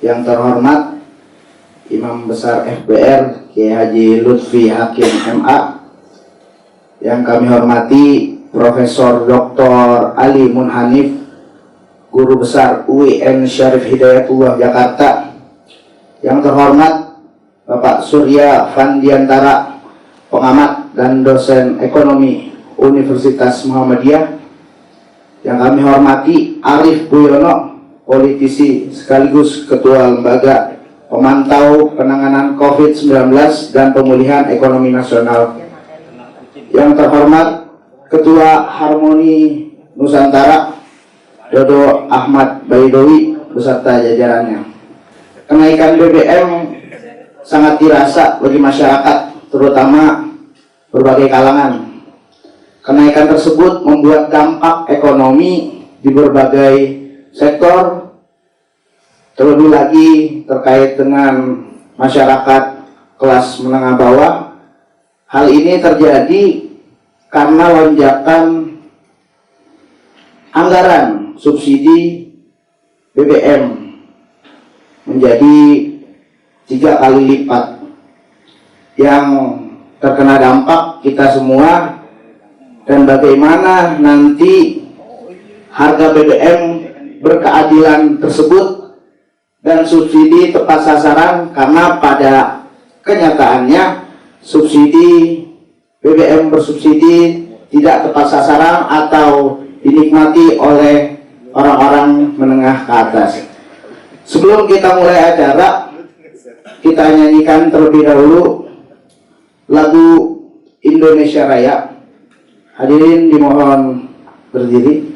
Yang terhormat Imam Besar FBR Kiai Haji Lutfi Hakim MA, yang kami hormati Profesor Dr. Ali Munhanif, Guru Besar UIN Syarif Hidayatullah Jakarta. Yang terhormat Bapak Surya Fandiantara, pengamat dan dosen ekonomi Universitas Muhammadiyah. Yang kami hormati Arif Buyono, politisi sekaligus Ketua Lembaga Pemantau Penanganan COVID-19 dan Pemulihan Ekonomi Nasional. Yang terhormat Ketua Harmoni Nusantara Dodo Ahmad Baidowi beserta jajarannya. Kenaikan BBM sangat dirasa bagi masyarakat, terutama berbagai kalangan. Kenaikan tersebut membuat dampak ekonomi di berbagai sektor, terlebih lagi terkait dengan masyarakat kelas menengah bawah. Hal ini terjadi karena lonjakan anggaran subsidi BBM menjadi 3 kali lipat. Yang terkena dampak kita semua, dan bagaimana nanti harga BBM berkeadilan tersebut dan subsidi tepat sasaran, karena pada kenyataannya subsidi BBM bersubsidi tidak tepat sasaran atau dinikmati oleh orang-orang menengah ke atas. Sebelum kita mulai acara, kita nyanyikan terlebih dahulu lagu Indonesia Raya. Hadirin dimohon berdiri.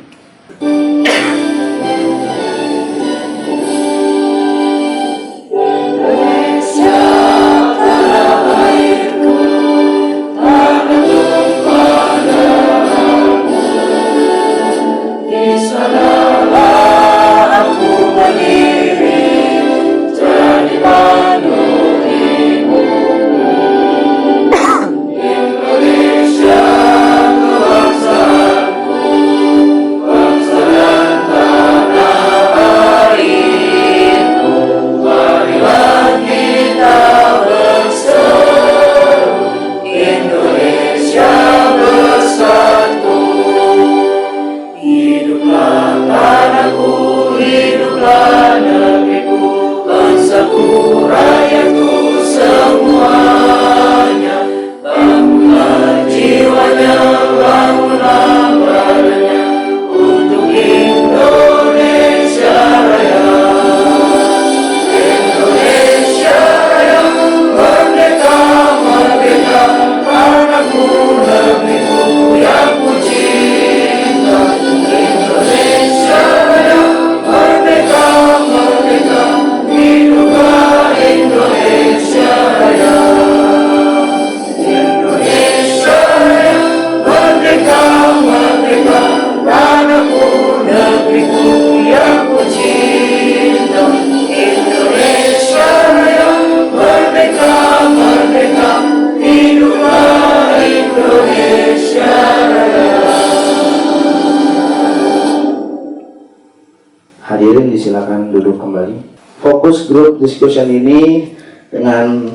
Hadirin disilakan duduk kembali. Fokus grup discussion ini dengan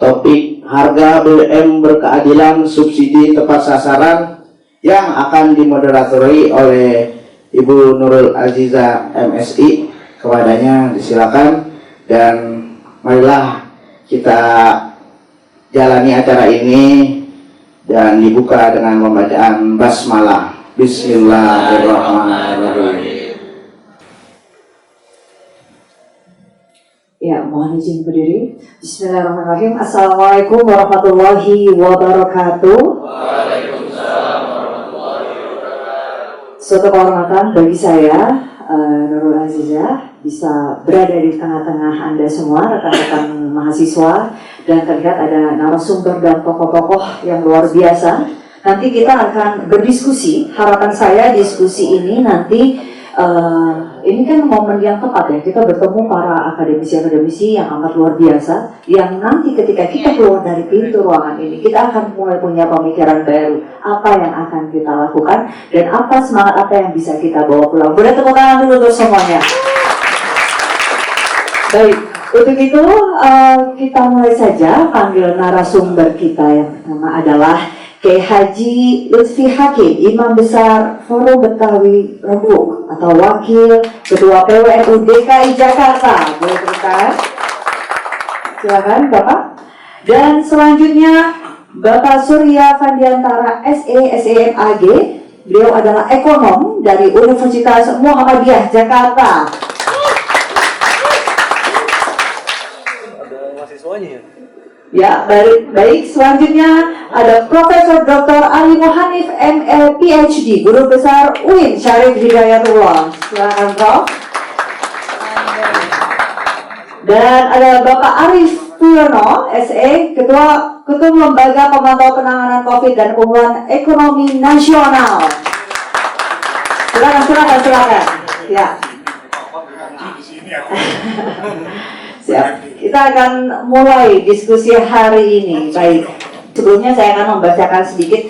topik harga BBM berkeadilan, subsidi tepat sasaran, yang akan dimoderatori oleh Ibu Nurul Aziza MSI. Kepadanya disilakan, dan marilah kita jalani acara ini dan dibuka dengan pembacaan basmalah. Bismillahirrahmanirrahim. Ya, mohon izin berdiri. Bismillahirrahmanirrahim. Assalamualaikum warahmatullahi wabarakatuh. Waalaikumsalam warahmatullahi wabarakatuh. Suatu kehormatan bagi saya, Nurul Azizah, bisa berada di tengah-tengah Anda semua, rekan-rekan mahasiswa, dan terlihat ada narasumber dan tokoh-tokoh yang luar biasa. Nanti kita akan berdiskusi. Harapan saya diskusi ini nanti ini kan momen yang tepat ya, kita bertemu para akademisi-akademisi yang amat luar biasa, yang nanti ketika kita keluar dari pintu ruangan ini, kita akan mulai punya pemikiran baru, apa yang akan kita lakukan, dan apa semangat apa yang bisa kita bawa pulang. Boleh tepuk tangan dulu untuk semuanya. Baik, untuk itu kita mulai saja panggil narasumber kita yang pertama adalah Kiai Haji Lutfi Hakim, Imam Besar Forum Betawi Rembuk atau Wakil Ketua PWNU DKI Jakarta. Boleh teruskan? Silakan Bapak. Dan selanjutnya Bapak Surya Fandiantara SE, SEMAG. Beliau adalah ekonom dari Universitas Muhammadiyah Jakarta. Ya, baik. Selanjutnya ada Profesor Dr. Ali Muhanif ML PhD, Guru Besar UIN Syarif Hidayatullah. Silakan Prof. Dan ada Bapak Arif Puyono, SE, Ketua Lembaga Pemantau Penanganan COVID dan Pemulihan Ekonomi Nasional. Silakan. Ya. Siap. Kita akan mulai diskusi hari ini. Baik. Sebelumnya saya akan membacakan sedikit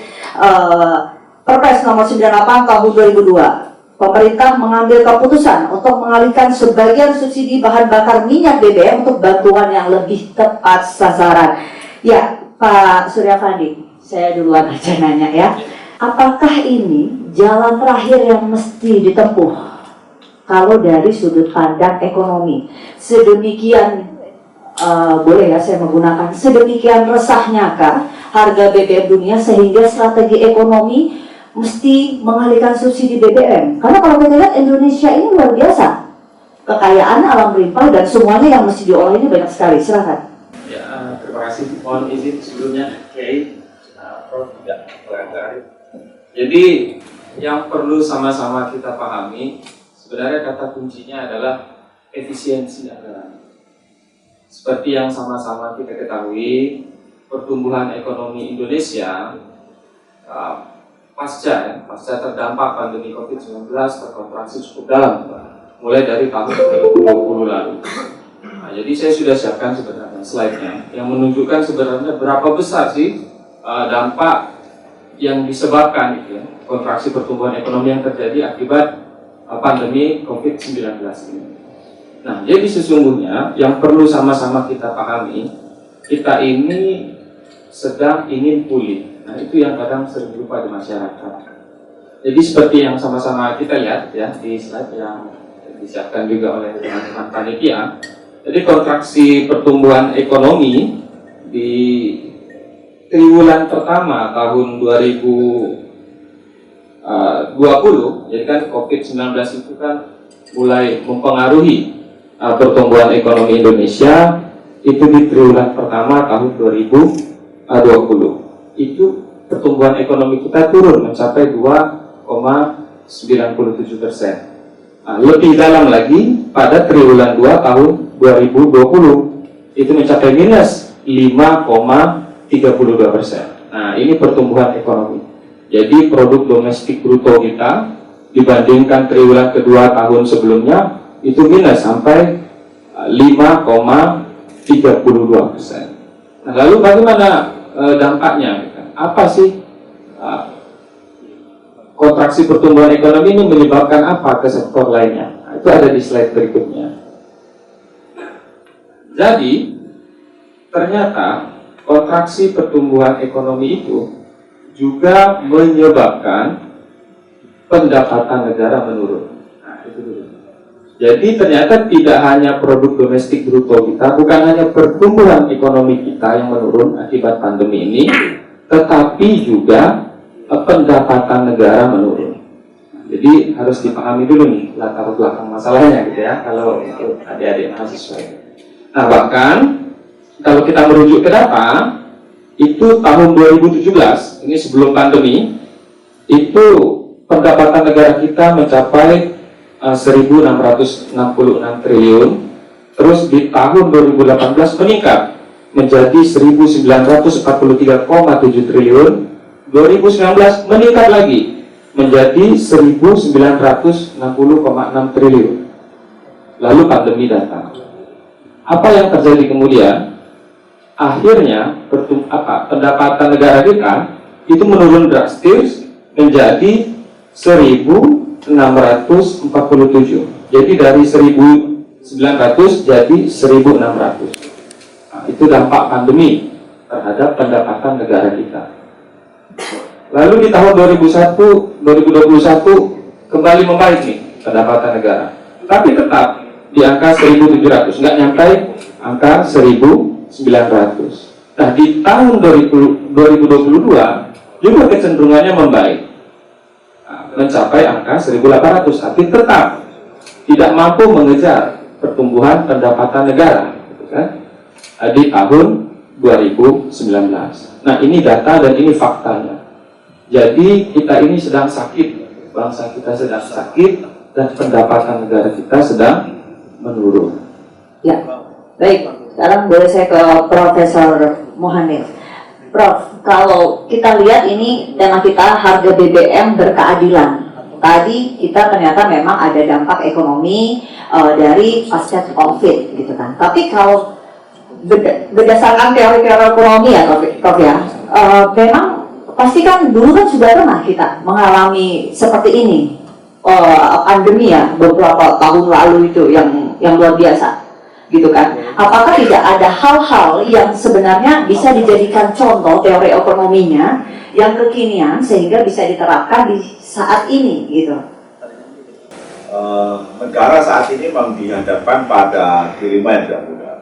Perpres nomor 98 tahun 2002. Pemerintah mengambil keputusan untuk mengalihkan sebagian subsidi bahan bakar minyak BBM untuk bantuan yang lebih tepat sasaran. Ya, Pak Surya Fandi, saya duluan aja nanya ya. Apakah ini jalan terakhir yang mesti ditempuh kalau dari sudut pandang ekonomi? Sedemikian boleh ya saya menggunakan sedemikian resahnya kah harga BBM dunia sehingga strategi ekonomi mesti mengalihkan subsidi BBM? Karena kalau kita lihat Indonesia ini luar biasa, kekayaan alam melimpah dan semuanya yang mesti diolah ini banyak sekali. Silakan. Ya, terima kasih. Mohon izin sebelumnya, Kiai, Prof. juga barangkali. Jadi yang perlu sama-sama kita pahami sebenarnya kata kuncinya adalah efisiensi anggaran. Seperti yang sama-sama kita ketahui, pertumbuhan ekonomi Indonesia pasca terdampak pandemi COVID-19 terkontraksi cukup dalam, mulai dari tahun 2020 lalu. Nah, jadi saya sudah siapkan sebenarnya slide-nya yang menunjukkan sebenarnya berapa besar sih dampak yang disebabkan kontraksi pertumbuhan ekonomi yang terjadi akibat pandemi COVID-19 ini. Nah, jadi sesungguhnya yang perlu sama-sama kita pahami, kita ini sedang ingin pulih. Nah, itu yang kadang sering lupa di masyarakat. Jadi seperti yang sama-sama kita lihat ya di slide yang disiapkan juga oleh teman-teman panitia. Jadi kontraksi pertumbuhan ekonomi di triwulan pertama tahun 2020, jadi kan COVID-19 itu kan mulai mempengaruhi pertumbuhan ekonomi Indonesia itu di triwulan pertama tahun 2020. Itu pertumbuhan ekonomi kita turun mencapai 2,97%. Lebih dalam lagi pada triwulan 2 tahun 2020 itu mencapai minus 5,32%. Nah, ini pertumbuhan ekonomi. Jadi produk domestik bruto kita dibandingkan triwulan kedua tahun sebelumnya itu minus sampai 5,32%. Nah, lalu bagaimana dampaknya? Apa sih kontraksi pertumbuhan ekonomi ini menyebabkan apa ke sektor lainnya? Nah, itu ada di slide berikutnya. Jadi ternyata kontraksi pertumbuhan ekonomi itu juga menyebabkan pendapatan negara menurun. Nah, itu dulu. Jadi ternyata tidak hanya produk domestik bruto kita, bukan hanya pertumbuhan ekonomi kita yang menurun akibat pandemi ini, tetapi juga pendapatan negara menurun. Jadi harus dipahami dulu nih latar belakang masalahnya gitu ya, kalau untuk adik-adik mahasiswa. Nah, bahkan kalau kita merujuk ke data, itu tahun 2017, ini sebelum pandemi, itu pendapatan negara kita mencapai 1.666 triliun, terus di tahun 2018 meningkat menjadi 1.943,7 triliun, 2019 meningkat lagi menjadi 1.960,6 triliun. Lalu pandemi datang. Apa yang terjadi kemudian? Akhirnya pendapatan negara kita itu menurun drastis menjadi 1.647. Jadi dari 1.666 900 jadi 1.600. Nah, itu dampak pandemi terhadap pendapatan negara kita. Lalu di tahun 2021 kembali membaik nih pendapatan negara, tapi tetap di angka 1.700, nggak nyampe angka 1.900. Nah, di tahun 2022 juga kecenderungannya membaik, mencapai angka 1.800, tapi tetap tidak mampu mengejar pertumbuhan pendapatan negara, gitu kan? Di tahun 2019. Nah, ini data dan ini faktanya. Jadi kita ini sedang sakit, bangsa kita sedang sakit, dan pendapatan negara kita sedang menurun. Ya, baik. Sekarang boleh saya ke Profesor Mohanif. Prof, kalau kita lihat ini tema kita harga BBM berkeadilan. Tadi kita ternyata memang ada dampak ekonomi dari pasca COVID, gitu kan. Tapi kalau berdasarkan teori-teori ekonomi ya, Prof ya, memang pasti kan dulu kan sudah pernah kita mengalami seperti ini, pandemi ya, beberapa tahun lalu itu yang luar biasa, gitu kan. Apakah tidak ada hal-hal yang sebenarnya bisa dijadikan contoh teori ekonominya yang kekinian sehingga bisa diterapkan di saat ini, gitu? Negara saat ini memang dihadapkan pada dilema yang tidak mudah.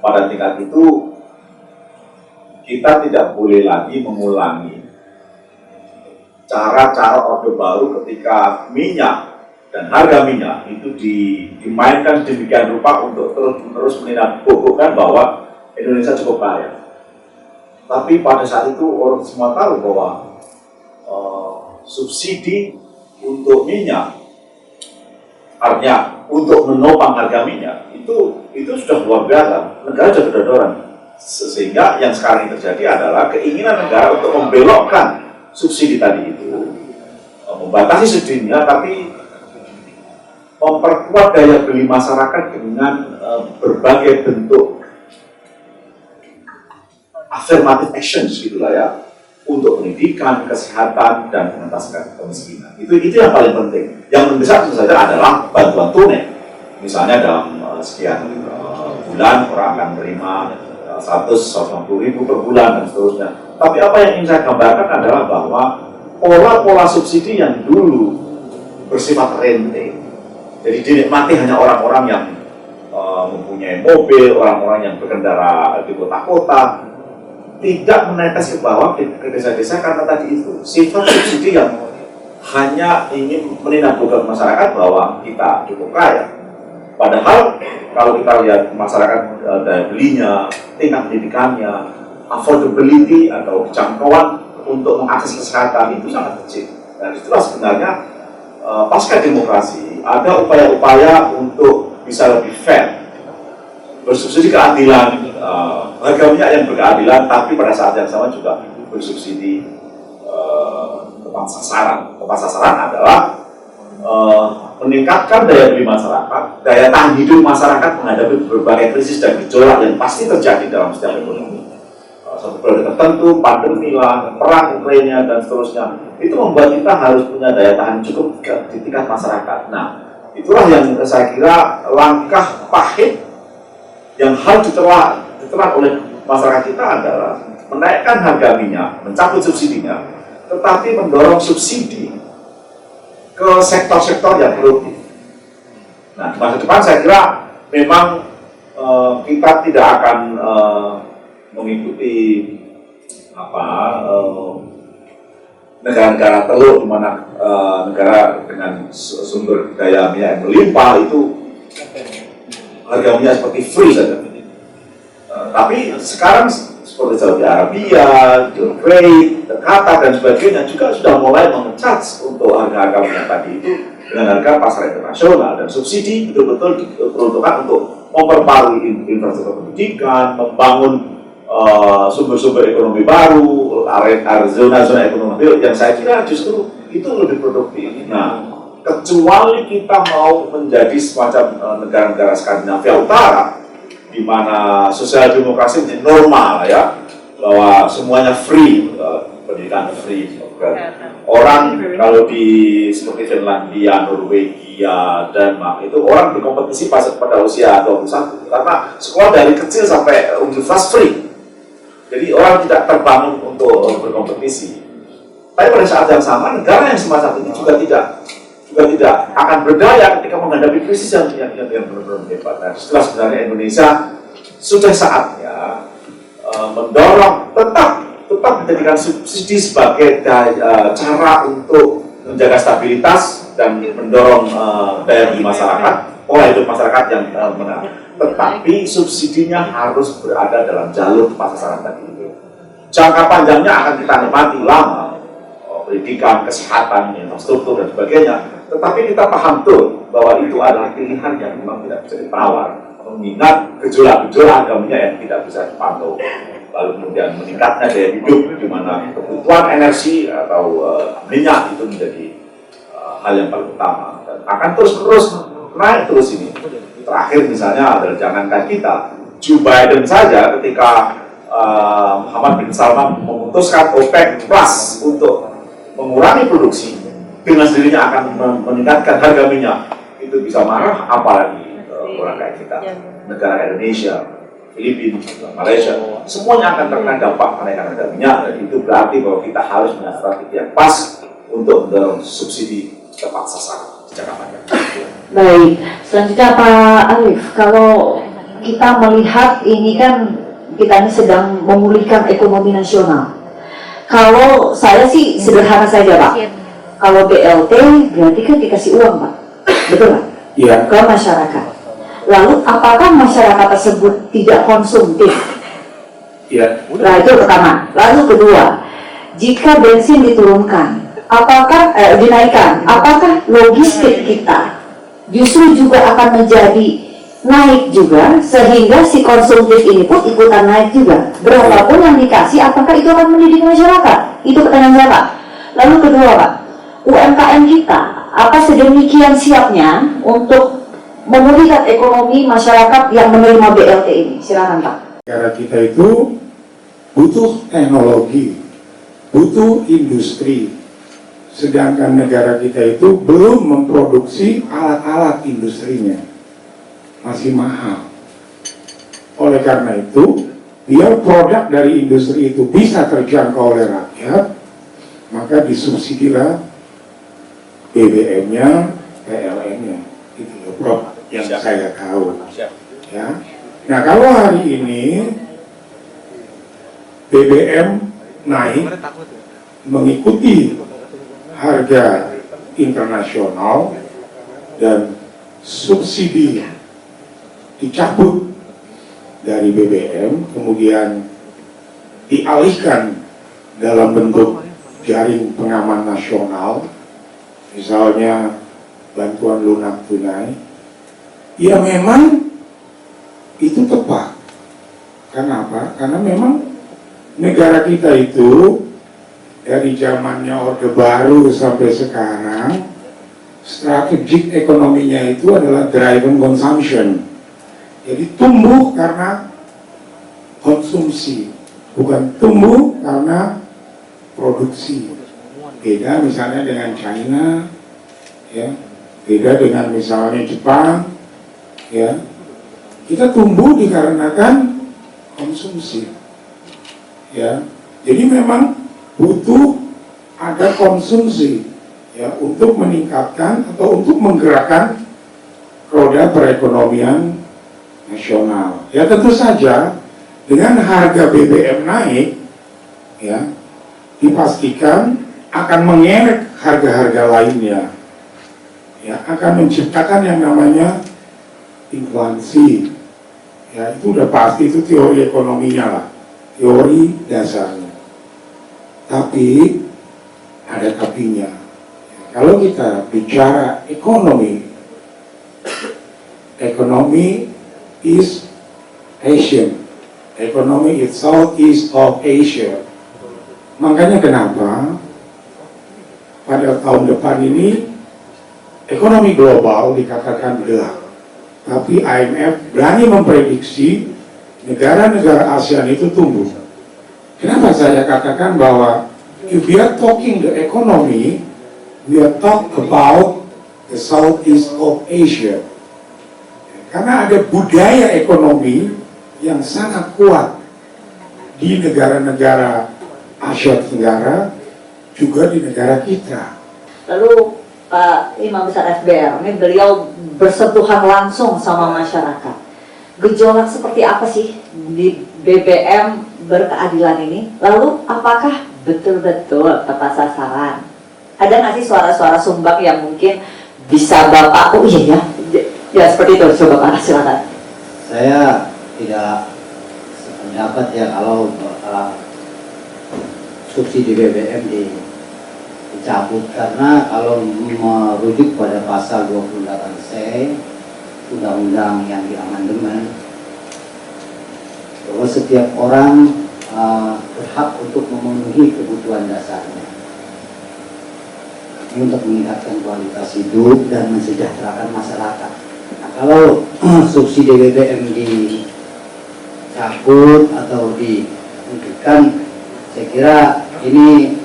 Pada tingkat itu, kita tidak boleh lagi mengulangi cara-cara Orde Baru ketika minyak dan harga minyak itu dimainkan demikian rupa untuk terus menindaklanjuti bahwa Indonesia cukup kaya. Tapi pada saat itu orang semua tahu bahwa subsidi untuk minyak, artinya untuk menopang harga minyak itu sudah luar biasa. Negara sudah kedodoran. Sehingga yang sekarang terjadi adalah keinginan negara untuk membelokkan subsidi tadi itu, membatasi subsidinya, tapi memperkuat daya beli masyarakat dengan berbagai bentuk affirmative actions gitulah ya, untuk pendidikan, kesehatan, dan mengentaskan kemiskinan. Itu yang paling penting. Yang mendesak tentu saja adalah bantuan tunai. Misalnya dalam sekian bulan orang akan menerima 150.000 per bulan dan seterusnya. Tapi apa yang ingin saya gambarkan adalah bahwa pola-pola subsidi yang dulu bersifat rente, jadi dinikmati hanya orang-orang yang mempunyai mobil, orang-orang yang berkendara di kota-kota, tidak menetes ke bawah ke desa-desa karena tadi itu sifat subsidi yang hanya ingin menindaklanjuti masyarakat bahwa kita cukup kaya. Padahal kalau kita lihat masyarakat daya belinya, tingkat pendidikannya, affordability atau jangkauan untuk mengakses kesehatan itu sangat kecil. Dan itulah sebenarnya pasca demokrasi ada upaya-upaya untuk bisa lebih fair, bersubsidi keadilan, harga minyak yang berkeadilan, tapi pada saat yang sama juga bersubsidi tepat sasaran. Tepat sasaran adalah meningkatkan daya beli masyarakat, daya tahan hidup masyarakat menghadapi berbagai krisis dan gejolak yang pasti terjadi dalam setiap ekonomi. Satu periode tertentu, pandemi lah, perang Ukraina dan seterusnya, itu membuat kita harus punya daya tahan cukup di tingkat masyarakat. Nah, itulah yang saya kira langkah pahit yang harus diterapkan oleh masyarakat kita adalah menaikkan harga minyak, mencabut subsidinya, tetapi mendorong subsidi ke sektor-sektor yang produktif. Nah, di masa depan saya kira memang kita tidak akan mengikuti negara-negara telur, di mana negara dengan sumber daya minyak yang melimpah itu harga minyak seperti free saja. Tapi sekarang seperti Saudi Arabia, Kuwait, Qatar dan sebagainya juga sudah mulai mengecas untuk harga-harga minyak tadi itu dengan harga pasar internasional, dan subsidi betul-betul diperuntukkan untuk memperbarui infrastruktur pendidikan, membangun sumber-sumber ekonomi baru, zona-zona ekonomi baru yang saya kira justru itu lebih produktif. Nah, kecuali kita mau menjadi semacam negara-negara Skandinavia Utara, di mana sosial demokrasi menjadi normal ya, bahwa semuanya free, pendidikan free, Orang kalau di seperti Finlandia, Norwegia, Denmark itu orang berkompetisi pada usia 21 karena sekolah dari kecil sampai universitas free. Jadi orang tidak terbangun untuk berkompetisi. Tapi pada saat yang sama negara yang semacam ini juga tidak akan berdaya ketika menghadapi krisis yang benar-benar hebat. Nah, sebenarnya Indonesia sudah saatnya mendorong tetap menjadikan subsidi sebagai cara untuk menjaga stabilitas dan mendorong daya beli masyarakat, pola hidup masyarakat yang benar. Tetapi subsidinya harus berada dalam jalur tepat sasaran tadi itu. Jangka panjangnya akan kita nikmati lama, pendidikan, kesehatan, infrastruktur dan sebagainya. Tetapi kita paham betul bahwa itu adalah pilihan yang memang tidak bisa ditawar, mengingat gejolak-gejolak agamanya yang tidak bisa dipantau. Lalu kemudian meningkatnya daya hidup, di mana kebutuhan energi atau minyak itu menjadi hal yang paling utama dan akan terus naik terus ini. Terakhir misalnya adalah jangankan kita, Joe Biden saja ketika Muhammad bin Salman memutuskan OPEC Plus untuk mengurangi produksi, dengan sendirinya akan meningkatkan harga minyak. Itu bisa marah, apalagi orang kayak kita, negara Indonesia, Filipina, Malaysia, semuanya akan terkena dampak kenaikan harga minyak. Dan itu berarti bahwa kita harus punya strategi yang pas untuk mendorong subsidi tepat sasaran jangka panjang. Baik, selanjutnya Pak Arif, kalau kita melihat ini kan kita ini sedang memulihkan ekonomi nasional. Kalau saya sih sederhana saja Pak, kalau BLT berarti kan dikasih uang Pak, betul Pak? Iya. Ke masyarakat. Lalu apakah masyarakat tersebut tidak konsumtif? Iya. Nah itu pertama. Lalu kedua, jika bensin diturunkan, apakah dinaikkan? Apakah logistik kita justru juga akan menjadi naik juga sehingga si konsumtif ini pun ikutan naik juga? Berapapun yang dikasih, apakah itu akan mendidik masyarakat? Itu pertanyaan saya Pak. Lalu kedua Pak, UMKM kita apa sedemikian siapnya untuk memulihkan ekonomi masyarakat yang menerima BLT ini? Silakan Pak. Negara kita itu butuh teknologi, butuh industri. Sedangkan negara kita itu belum memproduksi alat-alat industrinya. Masih mahal. Oleh karena itu, biar produk dari industri itu bisa terjangkau oleh rakyat, maka disubsidilah BBM-nya, PLN-nya. Itu loh, Prof, yang saya tahu. Ya. Nah, kalau hari ini BBM naik mengikuti harga internasional dan subsidi dicabut dari BBM, kemudian dialihkan dalam bentuk jaring pengaman nasional, misalnya bantuan lunak tunai, ya memang itu tepat. Kenapa? Karena memang negara kita itu dari zamannya Orde Baru sampai sekarang, strategik ekonominya itu adalah driven consumption. Jadi tumbuh karena konsumsi, bukan tumbuh karena produksi. Beda misalnya dengan China, ya, beda dengan misalnya Jepang, ya. Kita tumbuh dikarenakan konsumsi, ya. Jadi memang butuh ada konsumsi, ya, untuk meningkatkan atau untuk menggerakkan roda perekonomian nasional. Ya tentu saja dengan harga BBM naik, ya, dipastikan akan mengerek harga-harga lainnya, ya, akan menciptakan yang namanya inflasi. Ya itu udah pasti, itu teori ekonominya lah, teori dasarnya. Tapi ada tapinya. Kalau kita bicara ekonomi, ekonomi is Asian, ekonomi is Southeast of Asia. Makanya kenapa pada tahun depan ini ekonomi global dikatakan gelap, tapi IMF berani memprediksi negara-negara ASEAN itu tumbuh. Kenapa saya katakan bahwa if we are talking the economy, we are talk about the Southeast of Asia. Karena ada budaya ekonomi yang sangat kuat di negara-negara Asia Tenggara, juga di negara kita. Lalu Pak Imam Besar FBR, ini beliau bersentuhan langsung sama masyarakat. Gejolak seperti apa sih di BBM berkeadilan ini? Lalu apakah betul-betul tepat sasaran? Ada nggak sih suara-suara sumbang yang mungkin bisa Bapak, oh iya ya seperti itu, coba Pak, silakan. Saya tidak sependapat ya kalau subsidi BBM dicabut, karena kalau merujuk pada pasal 28C undang-undang yang diamandemen, bahwa setiap orang berhak untuk memenuhi kebutuhan dasarnya. Ini untuk meningkatkan kualitas hidup dan mensejahterakan masyarakat. Nah, kalau subsidi BBM dicabut atau dihentikan, saya kira ini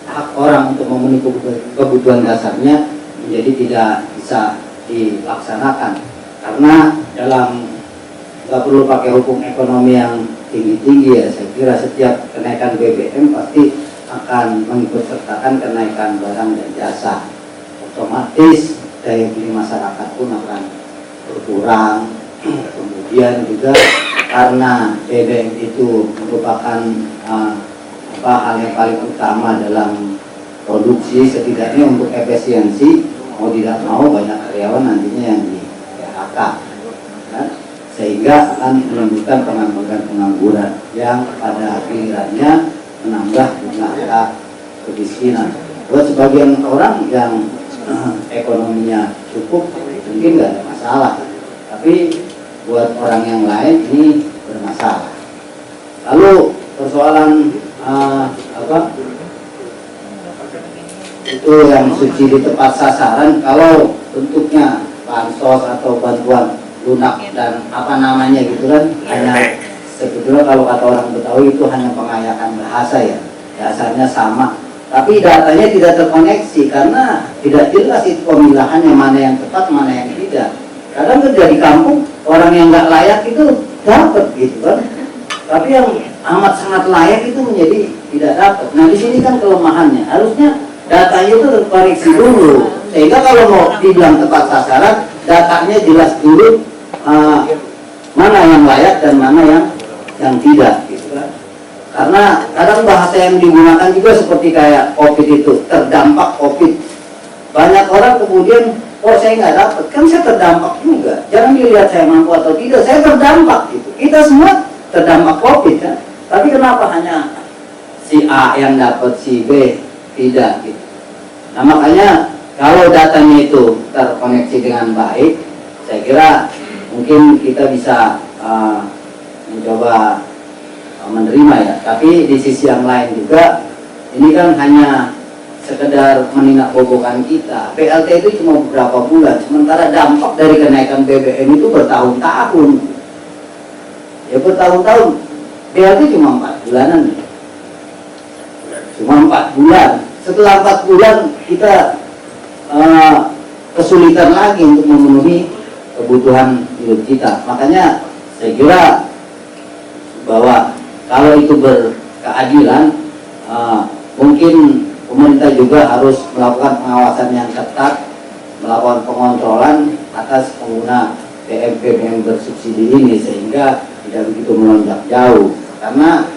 hak orang untuk memenuhi kebutuhan dasarnya menjadi tidak bisa dilaksanakan, karena dalam nggak perlu pakai hukum ekonomi yang tinggi-tinggi ya, saya kira setiap kenaikan BBM pasti akan mengikutsertakan kenaikan barang dan jasa, otomatis daya beli masyarakat pun akan berkurang. Kemudian juga karena BBM itu merupakan hal yang paling utama dalam produksi, setidaknya untuk efisiensi, mau tidak mau banyak karyawan nantinya yang di PHK, kan? Sehingga akan menimbulkan pengangguran yang pada gilirannya menambah jumlah kemiskinan. Buat sebagian orang yang ekonominya cukup mungkin nggak ada masalah, tapi buat orang yang lain ini bermasalah. Lalu persoalan itu yang subsidi tepat sasaran, kalau bentuknya bansos atau bantuan lunak dan apa namanya gitu kan, hanya sebetulnya kalau kata orang Betawi itu hanya pengayakan bahasa ya, dasarnya sama, tapi datanya tidak terkoneksi karena tidak jelas itu pemilahannya, mana yang tepat mana yang tidak. Kadang kerja di kampung orang yang nggak layak itu dapat gitu kan, tapi yang amat sangat layak itu menjadi tidak dapat. Nah di sini kan kelemahannya, harusnya datanya itu terkoreksi dulu, sehingga kalau mau dibilang tepat sasaran, datanya jelas dulu mana yang layak dan mana yang tidak gitu kan. Karena kadang bahasa yang digunakan juga seperti kayak COVID itu, terdampak COVID. Banyak orang kemudian, oh saya nggak dapat, kan saya terdampak juga. Jangan dilihat saya mampu atau tidak, saya terdampak gitu. Kita semua terdampak COVID kan. Tapi kenapa hanya si A yang dapat, si B tidak gitu. Nah makanya kalau datanya itu terkoneksi dengan baik, saya kira mungkin kita bisa mencoba menerima ya. Tapi di sisi yang lain juga, ini kan hanya sekedar menindakbobokan kita. PLT itu cuma beberapa bulan, sementara dampak dari kenaikan BBM itu bertahun-tahun. Ya bertahun-tahun. PLT cuma 4 bulanan. Cuma 4 bulan. Setelah 4 bulan kita kesulitan lagi untuk memenuhi kebutuhan hidup kita. Makanya saya kira bahwa kalau itu berkeadilan, mungkin pemerintah juga harus melakukan pengawasan yang ketat, melakukan pengontrolan atas pengguna BBM bersubsidi ini, sehingga tidak begitu melonjak jauh, karena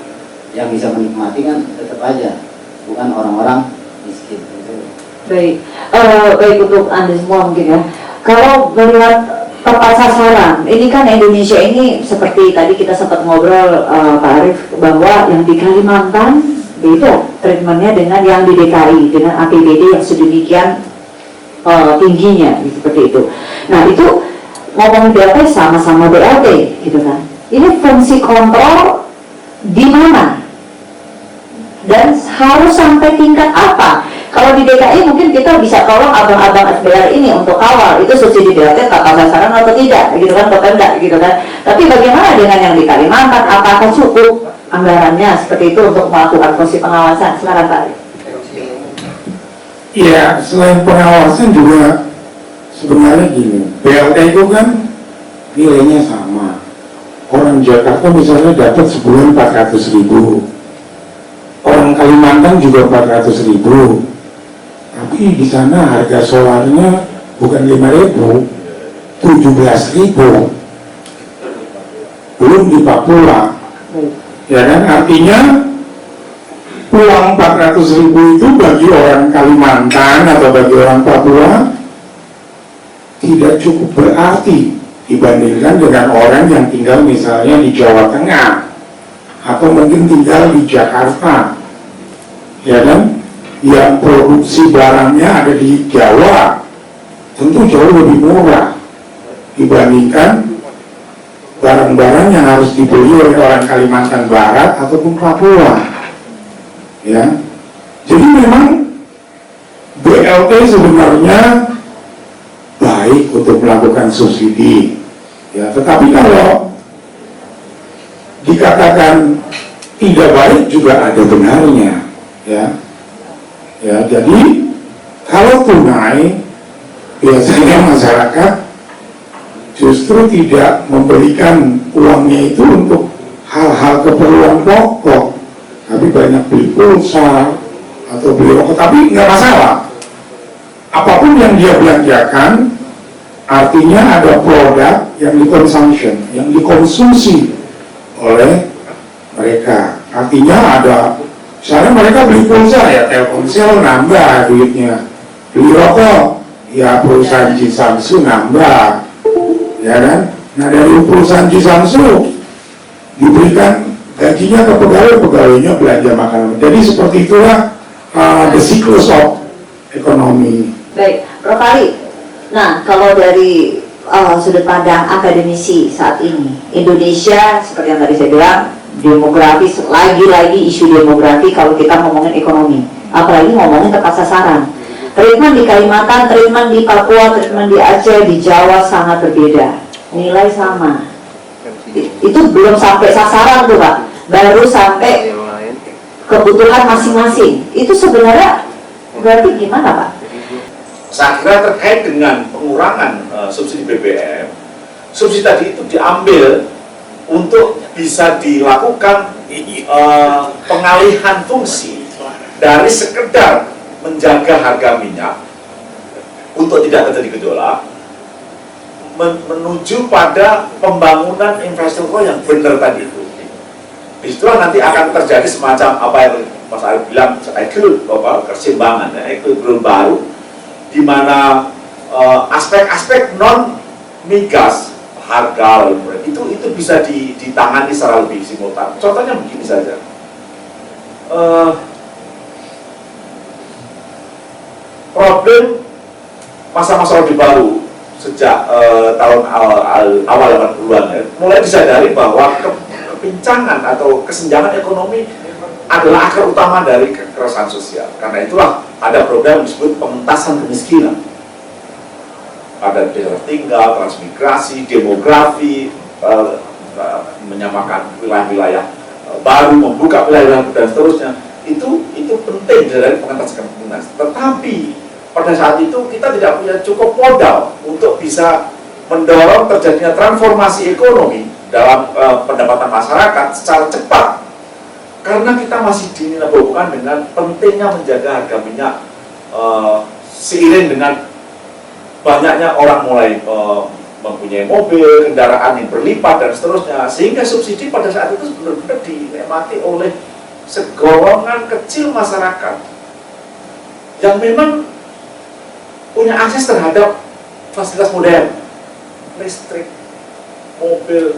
yang bisa menikmati kan tetap aja bukan orang-orang miskin. Baik, baik untuk Anda semua mungkin ya. Kalau melihat tepat sasaran, ini kan Indonesia ini seperti tadi kita sempat ngobrol Pak Arief, bahwa yang di Kalimantan beda treatmentnya dengan yang di DKI, dengan APBD yang sedemikian tingginya seperti itu. Nah itu ngomong BLT sama-sama BLT gitu kan. Ini fungsi kontrol di mana? Dan harus sampai tingkat apa? Kalau di DKI mungkin kita bisa tolong abang-abang SBR ini untuk kawal itu subsidi BLT tepat sasaran atau tidak, gitu kan, atau enggak, gitu kan. Tapi bagaimana dengan yang di Kalimantan? Apakah cukup anggarannya seperti itu untuk melakukan fungsi pengawasan? Silakan Pak. Ya, selain pengawasan juga sebenarnya gini, BLT itu kan nilainya sama. Orang Jakarta misalnya dapat sebulan 400.000, orang Kalimantan juga 400.000. Tapi di sana harga solarnya bukan 5.000, 17.000. Belum di Papua. Ya kan, artinya uang 400.000 itu bagi orang Kalimantan atau bagi orang Papua tidak cukup berarti dibandingkan dengan orang yang tinggal misalnya di Jawa Tengah atau mungkin tinggal di Jakarta, ya kan, yang produksi barangnya ada di Jawa, tentu jauh lebih murah dibandingkan barang-barang yang harus dibeli oleh orang Kalimantan Barat ataupun Papua, ya. Jadi memang BLT sebenarnya baik untuk melakukan subsidi, ya. Tetapi kalau dikatakan tidak baik juga ada benarnya, ya. Ya, jadi kalau tunai biasanya masyarakat justru tidak memberikan uangnya itu untuk hal-hal keperluan pokok, tapi banyak beli pulsa atau beli rokok, tapi nggak masalah. Apapun yang dia belanjakan, artinya ada produk yang dikonsumsi, yang dikonsumsi oleh mereka. Artinya ada, misalnya mereka beli pulsa, ya Telkomsel nambah duitnya, beli rokok, ya perusahaan Jisamsu nambah, ya kan. Nah dari perusahaan Jisamsu diberikan gajinya ke pegawainya belanja makanan. Jadi seperti itulah the cycles of ekonomi. Baik, Prof. Ali. Nah, kalau dari sudut pandang akademisi saat ini, Indonesia seperti yang tadi saya bilang, demografi, lagi-lagi isu demografi kalau kita ngomongin ekonomi, apalagi ngomongin tepat sasaran. Treatment di Kalimantan, treatment di Papua, treatment di Aceh, di Jawa sangat berbeda. Nilai sama. Itu belum sampai sasaran tuh Pak, baru sampai kebutuhan masing-masing. Itu sebenarnya berarti gimana Pak? Saya kira terkait dengan pengurangan subsidi BBM, subsidi tadi itu diambil untuk bisa dilakukan pengalihan fungsi dari sekedar menjaga harga minyak untuk tidak terjadi gejolak, menuju pada pembangunan infrastruktur yang benar tadi itu. Disitulah nanti akan terjadi semacam apa yang Mas Arief bilang, keseimbangan, equilibrium baru, di mana aspek-aspek non migas harga itu bisa ditangani secara lebih simultan. Contohnya begini saja, problem masa-masa Orde Baru sejak tahun awal 80-an ya, mulai disadari bahwa kepincangan atau kesenjangan ekonomi adalah akar utama dari kekerasan sosial. Karena itulah ada program yang disebut pengentasan kemiskinan. Ada desa tinggal, transmigrasi, demografi, menyamakan wilayah-wilayah baru, membuka wilayah dan seterusnya. Itu penting dari pengentasan kemiskinan. Tetapi pada saat itu kita tidak punya cukup modal untuk bisa mendorong terjadinya transformasi ekonomi dalam pendapatan masyarakat secara cepat. Karena kita masih dihubungkan dengan pentingnya menjaga harga minyak seiring dengan banyaknya orang mulai mempunyai mobil, kendaraan yang berlipat dan seterusnya, sehingga subsidi pada saat itu benar-benar dinikmati oleh segolongan kecil masyarakat yang memang punya akses terhadap fasilitas modern, listrik, mobil,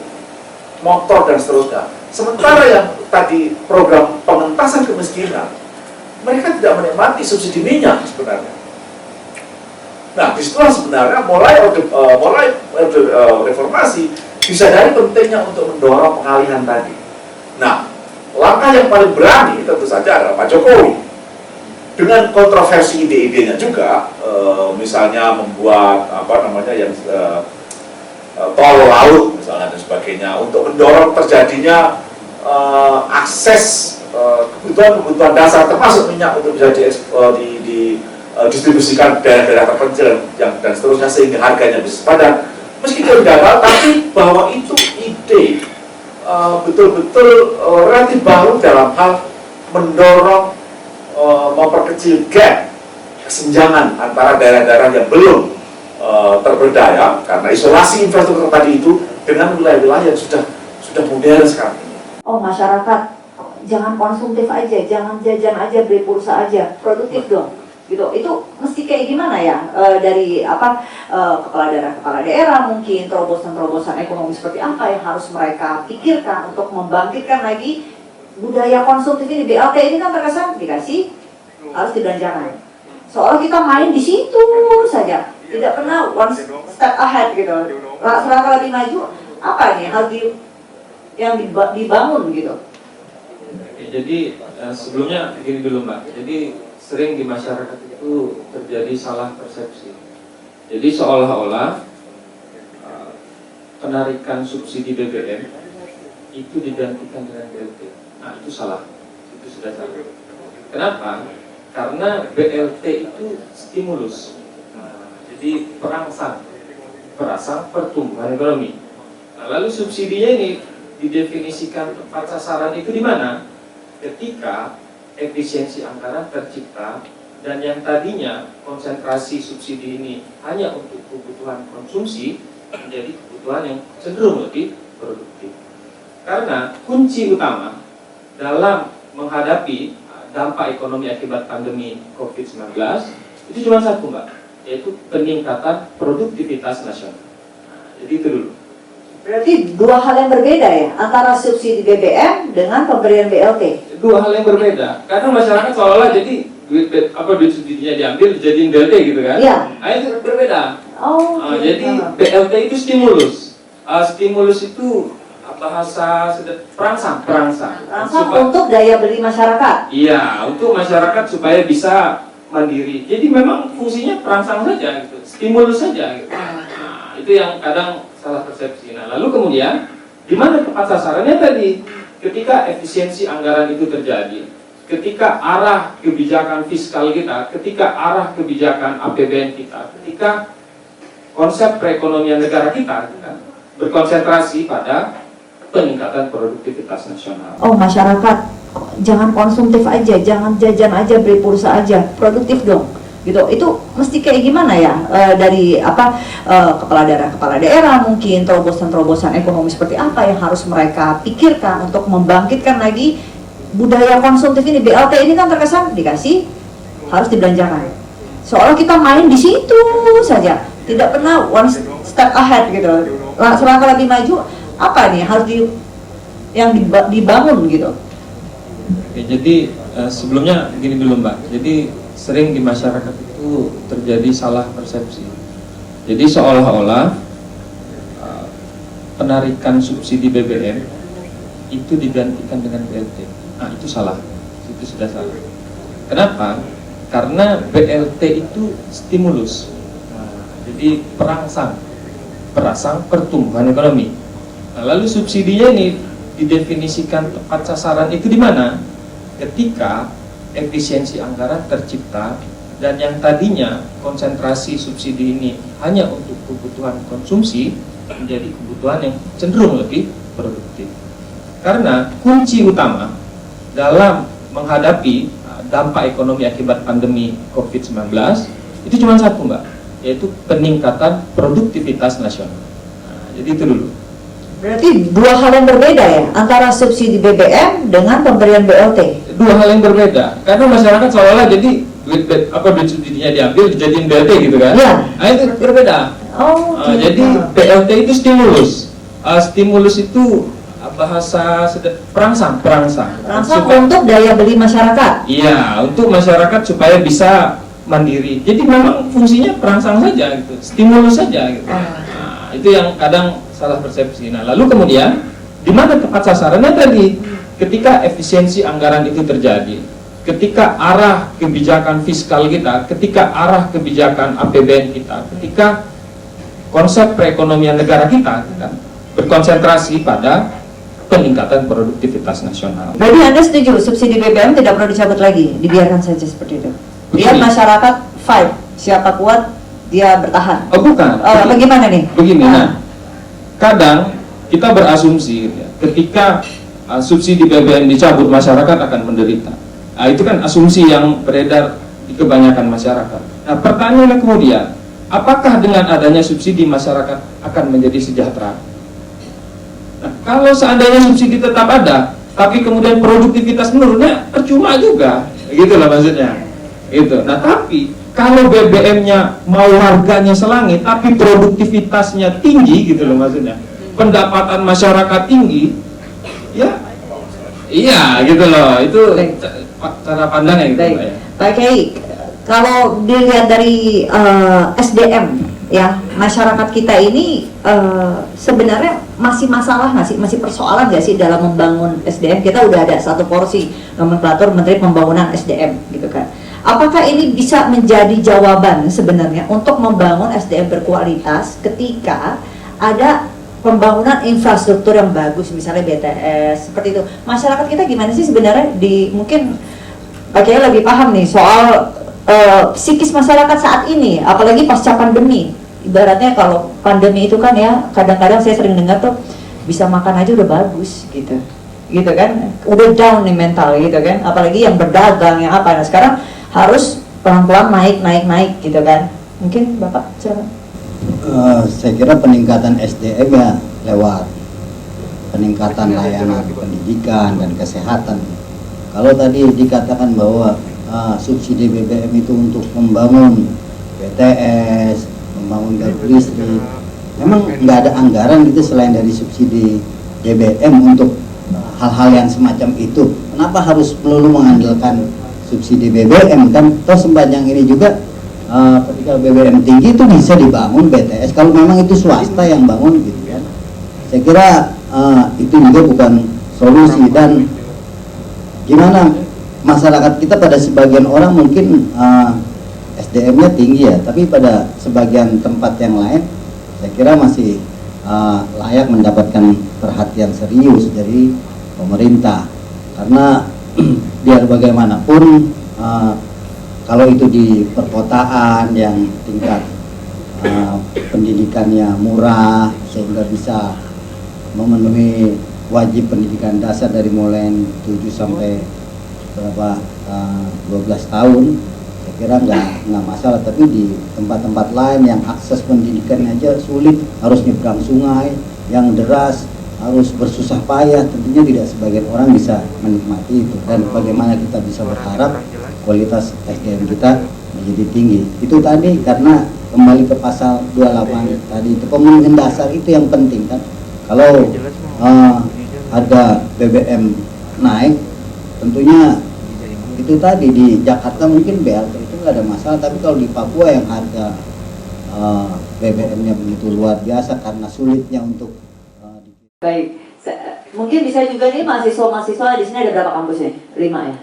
motor dan seterusnya. Sementara yang tadi program pengentasan kemiskinan, mereka tidak menikmati subsidi minyak sebenarnya. Nah, disitulah sebenarnya mulai reformasi disadari pentingnya untuk mendorong pengalihan tadi. Nah, langkah yang paling berani tentu saja adalah Pak Jokowi dengan kontroversi ide-idenya juga, misalnya membuat tol laut misalnya dan sebagainya untuk mendorong terjadinya akses kebutuhan dasar termasuk minyak untuk bisa didistribusikan daerah-daerah terpencil dan seterusnya sehingga harganya bisa sepadan. Meskipun gagal, tapi bahwa itu ide betul-betul relatif baru dalam hal mendorong memperkecil gap kesenjangan antara daerah-daerah yang belum terberdaya karena isolasi infrastruktur tadi itu dengan wilayah-wilayah yang sudah modern sekarang ini. Oh, masyarakat jangan konsumtif aja, jangan jajan aja, beli pulsa aja, produktif dong. Gitu. Itu mesti kayak gimana ya? Dari kepala daerah mungkin terobosan-terobosan ekonomi seperti apa yang harus mereka pikirkan untuk membangkitkan lagi budaya konsumtif ini. BLT ini kan terkesan dikasih harus dibelanjakan. Soalnya kita main di situ saja. Tidak pernah one step ahead gitu. Selangkah lebih maju, apa nih harus dibangun gitu. Oke, jadi sebelumnya begini dulu Mbak. Jadi sering di masyarakat itu terjadi salah persepsi. Jadi seolah-olah penarikan subsidi BBM itu digantikan dengan BLT. Nah itu salah, itu sudah salah. Kenapa? Karena BLT itu stimulus. Jadi perangsang pertumbuhan ekonomi. Nah, lalu subsidinya ini didefinisikan tepat sasaran itu di mana? Ketika efisiensi anggaran tercipta dan yang tadinya konsentrasi subsidi ini hanya untuk kebutuhan konsumsi menjadi kebutuhan yang cenderung lebih produktif. Karena kunci utama dalam menghadapi dampak ekonomi akibat pandemi COVID-19 itu cuma satu Mbak, yaitu peningkatan produktivitas nasional. Nah, jadi itu dulu. Berarti dua hal yang berbeda ya antara subsidi BBM dengan pemberian BLT. Dua hal yang berbeda. Karena masyarakat seolah-olah jadi duit subsidinya diambil dijadiin BLT gitu kan? Iya. Nah, itu berbeda. Oh. Jadi BLT itu stimulus. Stimulus itu bahasa perangsang untuk daya beli masyarakat. Iya, untuk masyarakat supaya bisa mandiri. Jadi memang fungsinya perangsang saja gitu, stimulus saja gitu. Nah, itu yang kadang salah persepsi. Nah, lalu kemudian di mana tepat sasarannya tadi? Ketika efisiensi anggaran itu terjadi, ketika arah kebijakan fiskal kita, ketika arah kebijakan APBN kita, ketika konsep perekonomian negara kita berkonsentrasi pada peningkatan produktivitas nasional. Oh, masyarakat jangan konsumtif aja, jangan jajan aja, beli pulsa aja, produktif dong. Gitu. Itu mesti kayak gimana ya? Dari kepala daerah mungkin terobosan-terobosan ekonomi seperti apa yang harus mereka pikirkan untuk membangkitkan lagi budaya konsumtif ini. BLT ini kan terkesan dikasih harus dibelanjakan. Soalnya kita main di situ saja, tidak pernah one step ahead gitu. Selangkah lebih maju, apa nih harus dibangun gitu. Oke, jadi sebelumnya gini dulu Mbak. Jadi sering di masyarakat itu terjadi salah persepsi. Jadi seolah-olah penarikan subsidi BBM itu digantikan dengan BLT. Nah itu salah, itu sudah salah. Kenapa? Karena BLT itu stimulus. Nah, jadi perangsang pertumbuhan ekonomi. Nah, lalu subsidinya ini didefinisikan tepat sasaran itu di mana? Ketika efisiensi anggaran tercipta dan yang tadinya konsentrasi subsidi ini hanya untuk kebutuhan konsumsi menjadi kebutuhan yang cenderung lebih produktif. Karena kunci utama dalam menghadapi dampak ekonomi akibat pandemi COVID-19 itu cuma satu Mbak, yaitu peningkatan produktivitas nasional. Nah, jadi itu dulu. Berarti dua hal yang berbeda ya antara subsidi BBM dengan pemberian BLT. Dua hal yang berbeda. Karena masyarakat seolah-olah jadi duit subsidinya diambil dijadiin BLT gitu kan? Iya. Nah itu berbeda. Oh. Jadi BLT itu stimulus. Stimulus itu bahasa perangsang untuk daya beli masyarakat. Iya, untuk masyarakat supaya bisa mandiri. Jadi memang fungsinya perangsang saja gitu, stimulus saja gitu. Nah, itu yang kadang salah persepsi. Nah, lalu kemudian di mana tepat sasarannya tadi? Ketika efisiensi anggaran itu terjadi, ketika arah kebijakan fiskal kita, ketika arah kebijakan APBN kita, ketika konsep perekonomian negara kita kan, berkonsentrasi pada peningkatan produktivitas nasional. Berarti Anda setuju subsidi BBM tidak perlu dicabut lagi, dibiarkan saja seperti itu. Biar Begini. masyarakat fight, siapa kuat dia bertahan. Oh bukan. Bagaimana nih? Begini, nah, kadang kita berasumsi ya, ketika subsidi BBM dicabut masyarakat akan menderita. Nah, itu kan asumsi yang beredar di kebanyakan masyarakat. Nah, pertanyaannya kemudian, apakah dengan adanya subsidi masyarakat akan menjadi sejahtera? Nah, kalau seandainya subsidi tetap ada, tapi kemudian produktivitas menurunnya, percuma juga, gitulah maksudnya. Itu. Nah, tapi kalau BBM-nya mau harganya selangit, tapi produktivitasnya tinggi, gitu loh maksudnya. Pendapatan masyarakat tinggi, ya, iya, gitu loh. Itu cara pandangnya gitu, Baik. Pak, ya. Pak Kiai, kalau dilihat dari SDM ya, masyarakat kita ini sebenarnya masih masalah nggak sih, masih persoalan nggak sih dalam membangun SDM? Kita udah ada satu porsi nomenklatur Menteri Pembangunan SDM gitu kan. Apakah ini bisa menjadi jawaban sebenarnya untuk membangun SDM berkualitas ketika ada pembangunan infrastruktur yang bagus, misalnya BTS seperti itu? Masyarakat kita gimana sih sebenarnya mungkin Pak Kiai lebih paham nih soal psikis masyarakat saat ini, apalagi pasca pandemi. Ibaratnya kalau pandemi itu kan ya, kadang-kadang saya sering dengar tuh bisa makan aja udah bagus gitu kan, udah down nih mental gitu kan, apalagi yang berdagang yang apa. Nah sekarang harus pelan-pelan naik gitu kan. Mungkin Bapak silakan. Saya kira peningkatan SDM ya lewat peningkatan layanan pendidikan dan kesehatan. Kalau tadi dikatakan bahwa subsidi BBM itu untuk membangun BTS, membangun gardu listrik, memang nggak ada anggaran gitu selain dari subsidi BBM untuk hal-hal yang semacam itu. Kenapa harus melulu mengandalkan subsidi BBM kan? Toh sepanjang ini juga ketika BBM tinggi itu bisa dibangun BTS kalau memang itu swasta yang bangun gitu kan. Saya kira itu juga bukan solusi. Dan gimana masyarakat kita, pada sebagian orang mungkin SDM-nya tinggi ya, tapi pada sebagian tempat yang lain saya kira masih layak mendapatkan perhatian serius dari pemerintah. Karena biar bagaimanapun kalau itu di perkotaan yang tingkat pendidikannya murah sehingga bisa memenuhi wajib pendidikan dasar dari mulai 7 sampai berapa 12 tahun, saya kira nggak masalah. Tapi di tempat-tempat lain yang akses pendidikannya aja sulit, harus nyebrang sungai yang deras, harus bersusah payah, tentunya tidak sebagian orang bisa menikmati itu. Dan bagaimana kita bisa berharap kualitas SDM kita menjadi tinggi? Itu tadi, karena kembali ke pasal 28 tadi, itu pemenuhan dasar itu yang penting kan. Kalau harga BBM naik, tentunya itu tadi di Jakarta mungkin BLT itu nggak ada masalah, tapi kalau di Papua yang harga BBM-nya begitu luar biasa karena sulitnya untuk Baik, mungkin bisa juga nih mahasiswa-mahasiswa di sini ada berapa kampus nih? 5 ya.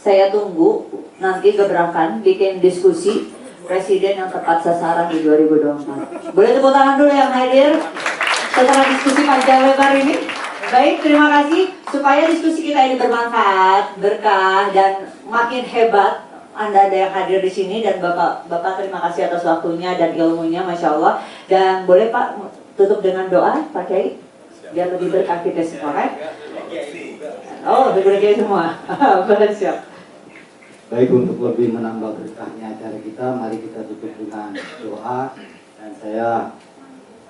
Saya tunggu nanti gebrakan bikin diskusi presiden yang tepat sasaran di 2024. Boleh tepuk tangan dulu yang hadir setelah diskusi panjang lebar ini. Baik, terima kasih. Supaya diskusi kita ini bermanfaat, berkah, dan makin hebat Anda yang hadir di sini, dan Bapak terima kasih atas waktunya dan ilmunya, Masya Allah. Dan boleh Pak tutup dengan doa, Pak Kiai, biar lebih berkah kita semua kan? Oh, berkah semua. Siap. baik. Untuk lebih menambah berkahnya acara kita, mari kita tutup dengan doa. Dan saya,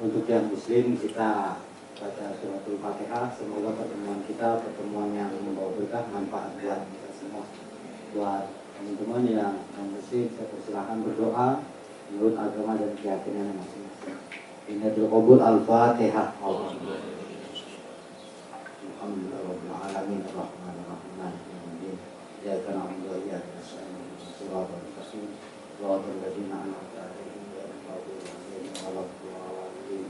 untuk yang muslim, kita baca suratul Fatihah. Semoga pertemuan kita pertemuan yang membawa berkah, manfaat buat kita semua. Buat teman-teman yang muslim, saya persilahkan berdoa menurut agama dan keyakinan masing-masing. Innatul qabul al-Fatihah. Alhamdulillahirrahmanirrahim. Ar-Rahmanir-Rahim. Iyyaka na'budu wa iyyaka nasta'in. Shiratal mustaqim. Shiratal ladzina an'amta 'alaihim ghairil maghdubi 'alaihim waladdallin.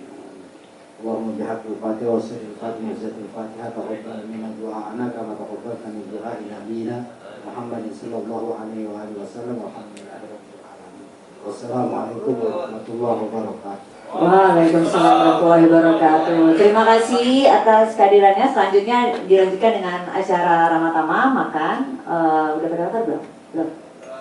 Allahumma bihaqqil Fatihah wa sirril Fatihah wa zatil Fatihah taqabbal minna du'a'ana kama taqabbalta min du'a'i nabiyina Muhammad sallallahu alaihi wasallam walhamdulillahi rabbil alamin. Wassalamualaikum warahmatullahi wabarakatuh. Waalaikumsalam warahmatullahi wabarakatuh. Terima kasih atas kehadirannya. Selanjutnya dilanjutkan dengan acara Ramatama makan. Udah pada makan belum? Belum.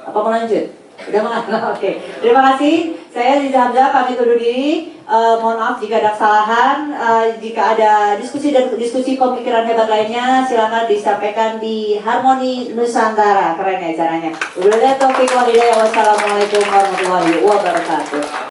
Apa mau lanjut? Udah makan? Oke. Terima kasih. Saya Ziza Hamzah pamit undur diri. Mohon maaf jika ada kesalahan. Jika ada diskusi dan diskusi pemikiran hebat lainnya, silakan disampaikan di Harmoni Nusantara. Keren ya caranya. Wabillahi taufiq wal hidayah. Wassalamualaikum warahmatullahi wabarakatuh.